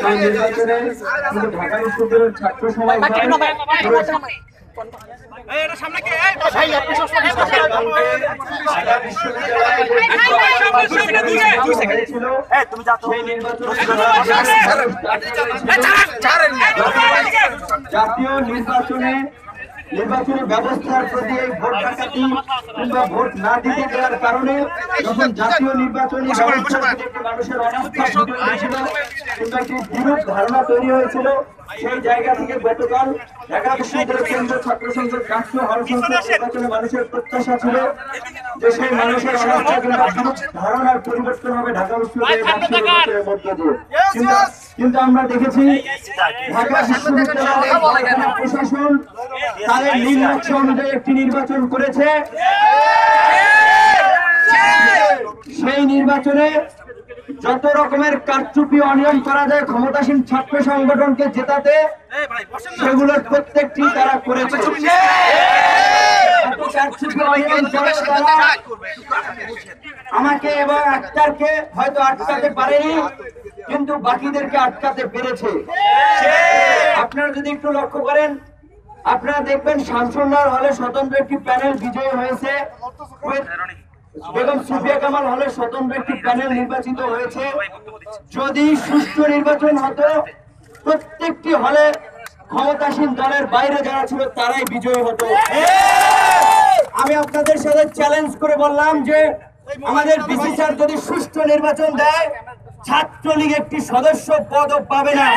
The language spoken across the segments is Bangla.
সেই নির্বাচনে শুধু ঢাকা বিশ্ববিদ্যালয়ের ছাত্র সমাজ জাতীয় নির্বাচনী ব্যবস্থার প্রতি এই ভোট ডাকাতি কিংবা ভোট না দিতে দেওয়ার কারণে যখন জাতীয় নির্বাচনী ব্যবস্থার প্রতি একটি মানুষের অনাস্থা হয়েছিল কিংবা একটি বিরূপ ধারণা তৈরি হয়েছিল, সেই জায়গা থেকে গতকাল ঢাকা বিশ্ববিদ্যালয় কেন্দ্রীয় ছাত্র সংসদ রাষ্ট্রীয় হল সংসদ নির্বাচনে মানুষের প্রত্যাশা ছিল যে সেই মানুষের অনাস্থা কিংবা বিরূপ ধারণার পরিবর্তন হবে ঢাকা বিশ্ববিদ্যালয়ের মধ্য দিয়ে। কিন্তু আমরা দেখেছি ঢাকা বিশ্ববিদ্যালয় প্রশাসন তাদের নির্বাচন অনুযায়ী একটি নির্বাচন করেছে। সেই নির্বাচনে যত রকমের কারচুপি অনিয়ম করা যায় ক্ষমতাসীন ছাত্র সংগঠনকে জেতাতে, সেগুলোর প্রত্যেকটি তারা করেছে। আমাকে এবং আক্তারকে হয়তো আটকাতে পারেনি, কিন্তু বাকিদেরকে আটকাতে পেরেছে। আপনারা যদি একটু লক্ষ্য করেন, আপনারা দেখবেন শামসুন্নাহর হলে স্বতন্ত্র একটি প্যানেল বিজয়ী হয়েছে, বেগম সুফিয়া কামাল হলে স্বতন্ত্র একটি প্যানেল নির্বাচিত হয়েছে। যদি সুষ্ঠু নির্বাচন হতো, প্রত্যেকটি হলে ক্ষমতাসীন দলের বাইরে যারা ছিল তারাই বিজয়ী হতো। আমি আপনাদের সাথে চ্যালেঞ্জ করে বললাম যে আমাদের ডিসি স্যার যদি সুষ্ঠু নির্বাচন দেয়, ছাত্রলীগ একটি সদস্য পদও পাবে না।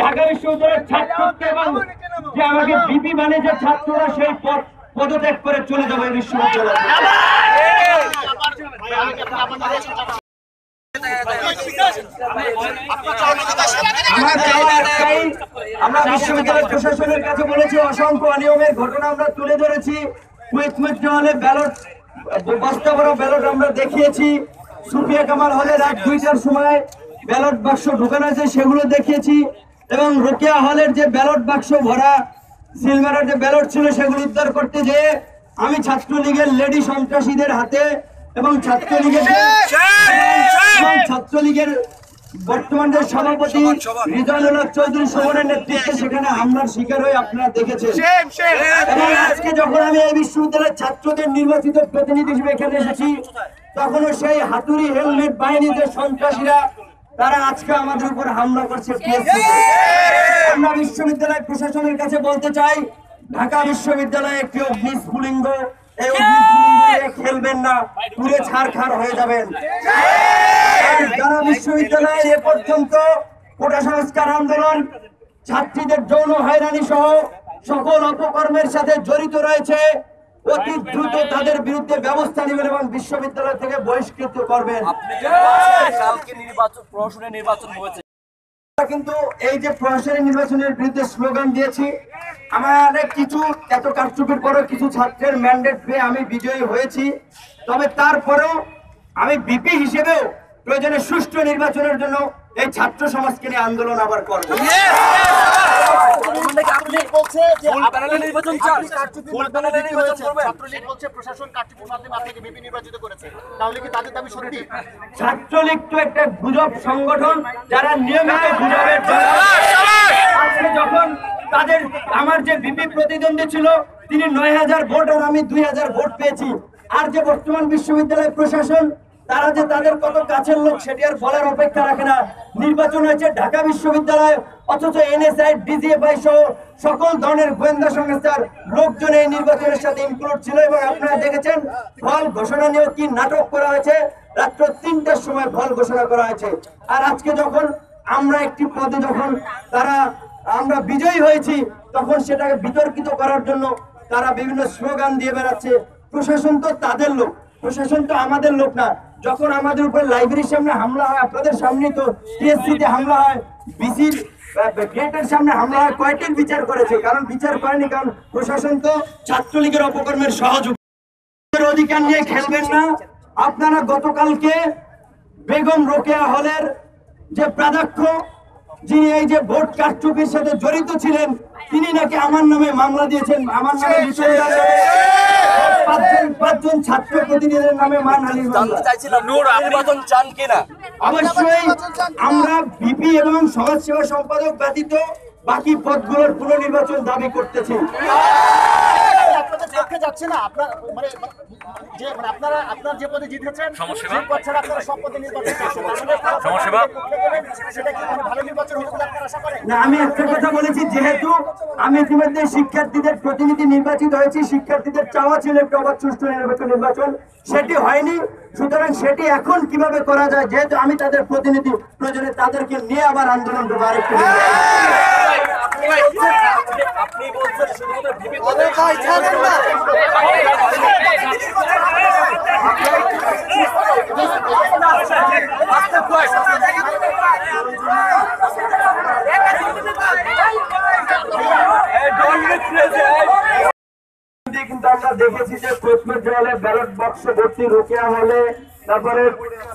ঢাকা বিশ্ববিদ্যালয়ের ছাত্রকে এবং যে আমাকে বিপি মানে যে ছাত্ররা সেই পদ পদত্যাগ করে চলে যাবে বিশ্ববিদ্যালয়ে। আমরা বিশ্ববিদ্যালয় প্রশাসনের কাছে বলেছি, অসংখ্য অনিয়মের ঘটনা আমরা তুলে ধরেছি। কুয়েত হলে ব্যালট বস্তা বড় ব্যালট আমরা দেখিয়েছি। সুফিয়া কামাল হলে রাত 2টার সময় ব্যালট বাক্স ঢোকানো আছে, সেগুলো দেখিয়েছি। এবং রোকেয়া হলের যে ব্যালট বাক্স ভরা সিলভারের যে ব্যালট ছিল, সেগুলো উদ্ধার করতে যেয়ে আমি ছাত্রলীগের লেডি সন্ত্রাসীদের হাতে এবং ছাত্রলীগের বর্তমান যে সভাপতি রিজওয়ানুল হক চৌধুরী সুমনের নেতৃত্বে সেখানে হামলার শিকার হয়ে আপনারা দেখেছেন। এবং আজকে যখন আমি এই বিশ্ববিদ্যালয়ের ছাত্রদের নির্বাচিত প্রতিনিধি হিসেবে এখানে এসেছি, তখনও সেই হাতুড়ি হেলমেট বাহিনীর যে সন্ত্রাসীরা তারা আজকে আমাদের উপর হামলা করছে। আমরা বিশ্ববিদ্যালয় প্রশাসনের কাছে বলতে চাই, ঢাকা বিশ্ববিদ্যালয়ে একটি অগ্নিস্ফুলিঙ্গ, এই অগ্নিস্ফুলিঙ্গে খেলবেন না, পুরে ছারখার হয়ে যাবেন। যারা বিশ্ববিদ্যালয়ে এ পর্যন্ত কোটা সংস্কার আন্দোলন, ছাত্রীদের যৌন হয়রানি সহ সকল অপকর্মের সাথে জড়িত রয়েছে, অতি দ্রুত তাদের বিরুদ্ধে ব্যবস্থা নেবেন এবং বিশ্ববিদ্যালয় থেকে বহিষ্কৃত করবেন। কিন্তু এই যে প্রশাসনের নির্বাচনের বিরুদ্ধে স্লোগান দিয়েছি, আমাদের কিছু এত কারচুপির পরেও কিছু ছাত্রের ম্যান্ডেট পেয়ে আমি বিজয়ী হয়েছি। তবে তারপরেও আমি বিপি হিসেবেও প্রয়োজনে সুষ্ঠু নির্বাচনের জন্য এই ছাত্র সমাজকে নিয়ে আন্দোলন আবার করব। ছাত্রলীগ তো একটা গুজব সংগঠন, যারা নিয়মিত গুজবের যখন তাদের আমার যে বিপি প্রতিদ্বন্দ্বী ছিল তিনি 9000 ভোট আর আমি 2000 ভোট পেয়েছি। আর যে বর্তমান বিশ্ববিদ্যালয় প্রশাসন, তারা যে তাদের কত কাছের লোক সেটি আর বলার অপেক্ষা রাখে না। নির্বাচন হয়েছে ঢাকা বিশ্ববিদ্যালয়, অথচ এনএসআই, ডিজিএফআই সহ সকল ধরনের গোয়েন্দা সংস্থার লোকজন এই নির্বাচনের সাথে ইনক্লুড ছিল। এবং আপনারা দেখেছেন ফল ঘোষণা নিয়ে কি নাটক করা হয়েছে। রাত্র 3টার সময় ফল ঘোষণা করা হয়েছে। আর আজকে যখন আমরা একটি পদে আমরা বিজয়ী হয়েছি, তখন সেটাকে বিতর্কিত করার জন্য তারা বিভিন্ন স্লোগান দিয়ে বেড়াচ্ছে। প্রশাসন তো তাদের লোক, প্রশাসন তো আমাদের লোক না। যখন আমাদের উপর লাইব্রেরির সামনে হামলা হয়, আপনাদের সামনে তো টিএসসিতে হামলা হয়, বিসির গেটের সামনে হামলা হয়, কয়টির বিচার করেছে? কারণ বিচার করেনি, কারণ প্রশাসন তো ছাত্রলীগের অপকর্মের সহযোগী। অধিকার নিয়ে খেলবেন না। আপনারা গতকালকে বেগম রোকেয়া হলের যে প্রাধ্যক্ষ, যিনি এই যে ভোট কারচুপির সাথে জড়িত ছিলেন, তিনি নাকি আমার নামে মামলা দিয়েছেন, আমার নামে পাঁচজন ছাত্র প্রতিনিধিদের নামে মানহানির মামলা। নির্বাচন চান কিনা? অবশ্যই আমরা ভিপি এবং সমাজসেবা সম্পাদক ব্যতীত বাকি পদগুলোর পুনর্নির্বাচন দাবি করতেছি। আপনাদের পক্ষে যাচ্ছে না, আপনার মানে যে মানে আপনার যে পদে জিতেছেন সেই পদ ছাড়া আপনারা সব পদে নির্বাচন করছেন, সেটা কি মানে ভালো নির্বাচন হবে বলে আপনারা আশা করেন? না, আমি একটা কথা বলেছি, যেহেতু আমি ইতিমধ্যে শিক্ষার্থীদের প্রতিনিধি নির্বাচিত হয়েছি, শিক্ষার্থীদের চাওয়া ছিল একটু অবাধ সুষ্ঠু নিরপেক্ষ নির্বাচন, সেটি হয়নি। সুতরাং সেটি এখন কিভাবে করা যায়, যেহেতু আমি তাদের প্রতিনিধি, প্রয়োজনে তাদেরকে নিয়ে আবার আন্দোলন করবো আরেকটু। আপনি বলছেন শুধুমাত্র ভিপি কিন্তু আমরা দেখেছি যে প্রশ্নোত্তর হলে, ব্যালট বাক্স ভর্তি রোকেয়া হলে, তারপরে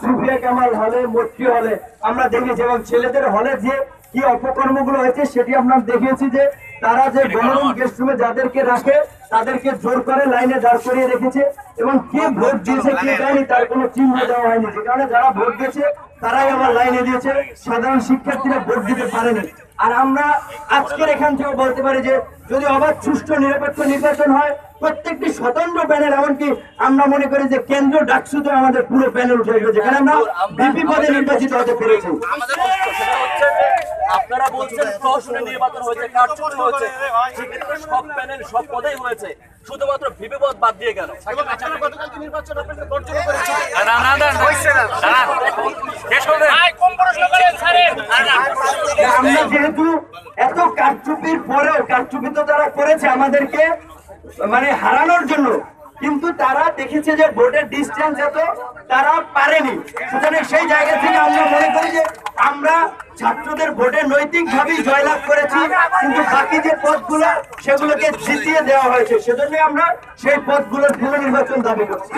সুফিয়া কামাল হলে, মটকি হলে আমরা দেখেছি, এবং ছেলেদের হলে যে কি অপকর্মগুলো হয়েছে সেটি আমরা দেখেছি, যে তারা যে গণরুম গেস্ট রুমে যাদেরকে রাখে তাদেরকে জোর করে লাইনে দাঁড় করিয়ে রেখেছে, এবং কে ভোট দিয়েছে কে দেয়নি তার কোনো চিহ্ন দেওয়া হয়নি, যে কারণে যারা ভোট দিয়েছে তারাই আবার লাইনে দিয়েছে, সাধারণ শিক্ষার্থীরা ভোট দিতে পারেনি। আর আমরা আজকের এখান থেকে বলতে পারি যে যদি অবাধ সুষ্ঠু নিরপেক্ষ নির্বাচন হয়, প্রত্যেকটি স্বতন্ত্র প্যানেল, এমনকি আমরা মনে করি যে কেন্দ্রীয় ডাকসুতে আমাদের পুরো প্যানেল উঠে আসবে, যেখানে আমরা ভিপি পদে নির্বাচিত হতে পেরেছি। আপনারা বলছেন প্রহসনের নির্বাচন হয়েছে, কারচুপি হয়েছে, সেক্ষেত্রে সব প্যানেল সব পদেই হয়েছে, শুধুমাত্র ভিপি পদ বাদ দিয়ে গেল। গতকালকে নির্বাচন আপনারা বর্জন করেছেন। আমরা যেহেতু এত কারচুপির পরেও, কারচুপি তো তারা করেছে আমাদেরকে মানে হারানোর জন্য, কিন্তু তারা দেখেছে যে ভোটের ডিস্টেন্স এত, তারা পারেনি। সুতরাং সেই জায়গা থেকে আমরা মনে করি যে আমরা ছাত্রদের ভোটে নৈতিকভাবেই জয়লাভ করেছি, কিন্তু বাকি যে পদগুলো সেগুলোকে জিতিয়ে দেওয়া হয়েছে, সেজন্য আমরা সেই পদগুলোর পুনর্নির্বাচন দাবি করছি।